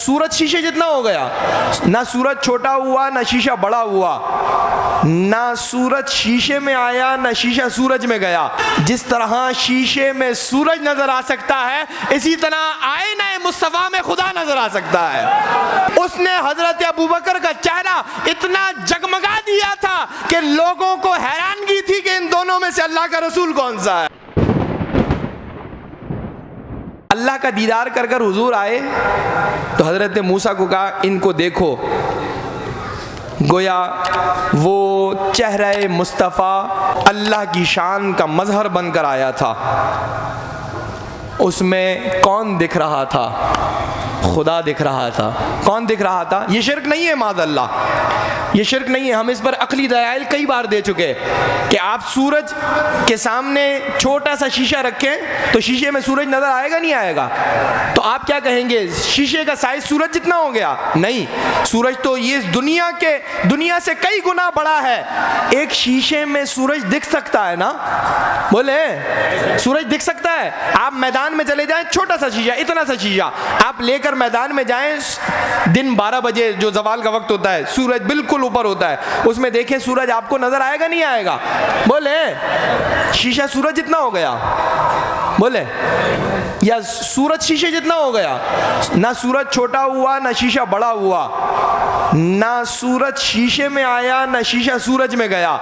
सूरज शीशे जितना हो गया, ना सूरज छोटा हुआ ना शीशा बड़ा हुआ, ना सूरज शीशे में आया ना शीशा सूरज में गया। जिस तरह शीशे में सूरज नजर आ सकता है, इसी तरह आईने मुस्तफा में खुदा नजर आ सकता है। उसने हजरत अबू बकर का चेहरा इतना जगमगा दिया था कि लोगों को हैरानगी थी कि इन दोनों में से अल्लाह का रसूल कौन सा है। अल्लाह का दीदार कर कर हुजूर आए तो हजरत मूसा को कहा इनको देखो। गोया वो चेहरा मुस्तफ़ा अल्लाह की शान का मजहर बनकर आया था। उसमें कौन दिख रहा था? खुदा दिख रहा था। कौन दिख रहा था? ये शिर्क नहीं है माज़अल्लाह, ये शिर्क नहीं है। हम इस पर अकली दलाइल कई बार दे चुके कि आप सूरज के सामने छोटा सा शीशा रखें तो शीशे में सूरज नजर आएगा नहीं आएगा? तो आप क्या कहेंगे, शीशे का साइज सूरज जितना हो गया? नहीं, सूरज तो ये दुनिया से कई गुना बड़ा है। एक शीशे में सूरज दिख सकता है ना? बोले सूरज दिख सकता है। आप मैदान में चले जाएं, छोटा सा शीशा, इतना सा शीशा आप लेकर मैदान में जाएं, दिन 12 बजे जो जवाल का वक्त होता है, सूरज बिल्कुल ऊपर होता है, उसमें देखें सूरज आपको नजर आएगा नहीं आएगा? बोले शीशा सूरज जितना हो गया? बोले या सूरज शीशे जितना हो गया? ना सूरज छोटा हुआ ना शीशा बड़ा हुआ, ना सूरज शीशे में आया ना शीशा सूरज में गया।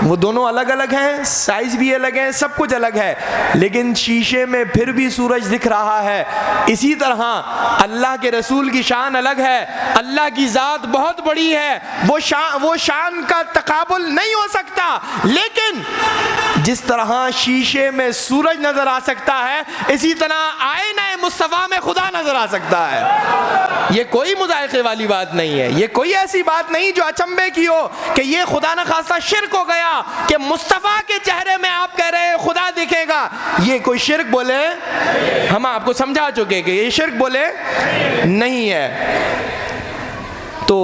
वो दोनों अलग अलग हैं, साइज भी अलग है, सब कुछ अलग है, लेकिन शीशे में फिर भी सूरज दिख रहा है। इसी तरह अल्लाह के रसूल की शान अलग है, अल्लाह की ज़ात बहुत बड़ी है, वो शान का तकाबुल नहीं हो सकता। लेकिन जिस तरह शीशे में सूरज नजर आ सकता है, इसी तरह आईने मुस्तफा में खुदा नजर आ सकता है। ये कोई मुज़ायक़े वाली बात नहीं है, ये कोई ऐसी बात नहीं जो अचंभे की हो कि ये खुदा न खास्ता शिर्क हो गया कि मुस्तफा के चेहरे में आप कह रहे हैं खुदा दिखेगा। ये कोई शिर्क बोले, हम आपको समझा चुके कि ये शिर्क बोले नहीं है। तो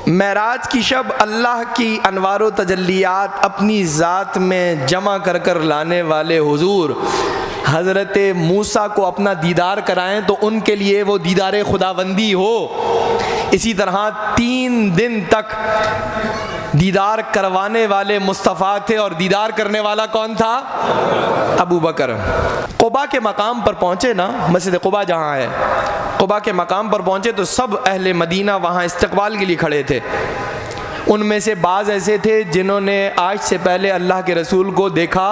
मेराज की शब अल्लाह की अनवार तजल्लियात अपनी ज़ात में जमा कर कर लाने वाले हुजूर हज़रत मूसा को अपना दीदार कराएं तो उनके लिए वो दीदार खुदाबंदी हो। इसी तरह 3 दिन तक दीदार करवाने वाले मुस्तफ़ा थे और दीदार करने वाला कौन था? अबू बकर। क़ुबा के मकाम पर पहुँचे ना, मस्जिद क़ुबा जहाँ है, क़ुबा के मकाम पर पहुँचे तो सब अहले मदीना वहाँ इस्तक़बाल के लिए खड़े थे। उनमें से बाज़ ऐसे थे जिन्होंने आज से पहले अल्लाह के रसूल को देखा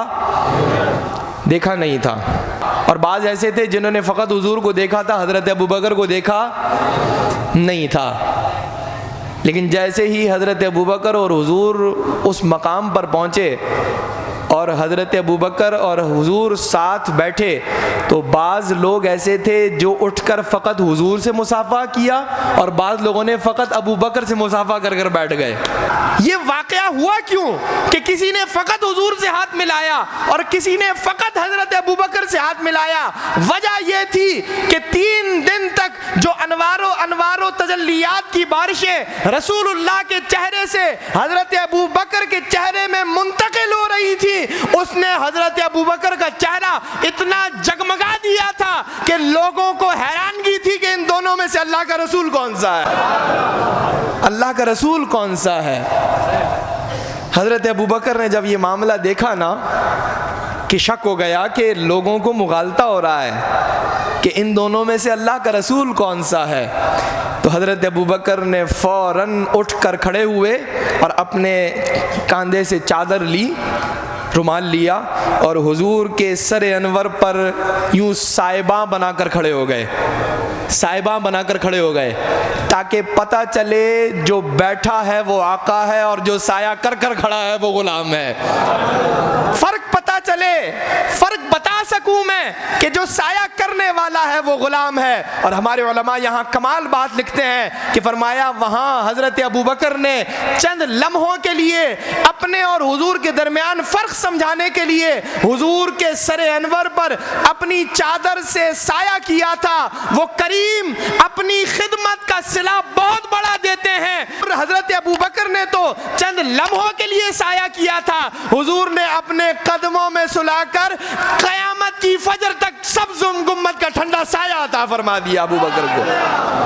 नहीं था, और बाज़ ऐसे थे जिन्होंने फ़कत हुजूर को देखा था, हज़रत अबू बकर को देखा नहीं था। लेकिन जैसे ही हज़रत अबू बकर और हुजूर उस मकाम पर पहुँचे और हज़रत अबू बकर और हुजूर साथ बैठे तो बाज़ लोग ऐसे थे जो उठकर फ़कत हुजूर से मुसाफ़ा किया और बाज़ लोगों ने फ़कत अबू बकर से मुसाफ़ा कर कर बैठ गए। ये वाक़या हुआ क्यों कि किसी ने फ़कत हुजूर से हाथ मिलाया और किसी ने फ़कत हज़रत अबू बकर से हाथ मिलाया? वजह यह थी कि 3 दिन तक जो अनवारो तजल्लियात की बारिशें रसूलुल्लाह के चेहरे से हज़रत अबू बकर के चेहरे में मुंतकिल हो रही थी, उसने हज़रत अबू बकर का चेहरा इतना जगमगा दिया था कि लोगों को हैरानगी थी कि इन दोनों में से अल्लाह का रसूल कौन सा है? अल्लाह का रसूल कौन सा है? हज़रत अबू बकर ने जब ये मामला देखा ना कि शक हो गया कि लोगों को मुगालता हो रहा है कि इन दोनों में से अल्लाह का रसूल कौन सा है, तो हज़रत अबू बकर ने फ़ौरन उठ कर खड़े हुए और अपने कंधे से चादर ली, रुमाल लिया और हुजूर के सर अनवर पर यूँ साइबा बनाकर खड़े हो गए, साइबा बनाकर खड़े हो गए, ताकि पता चले जो बैठा है वो आका है और जो साया कर कर खड़ा है वो गुलाम है। फ़र्क पता चले, फ़र्क बता सकूं मैं कि जो साया करने वाला है वो गुलाम है। और हमारे उलमा यहाँ कमाल बात लिखते हैं कि फरमाया वहाँ हज़रत अबू बकर ने चंद लम्हों के लिए अपने और हुजूर के दरमियान फ़र्क समझाने के लिए हुजूर के सरे अनवर पर अपनी चादर से साया किया था। वो करीम अपनी खिदमत का सिला बहुत बड़ा देते हैं। हज़रत अबू बकर ने تو چند لمحوں کے لیے سایہ کیا تھا، حضور نے اپنے قدموں میں سلا کر قیامت کی فجر تک سبز گنبد کا ٹھنڈا سایہ عطا فرما دیا ابو بکر کو۔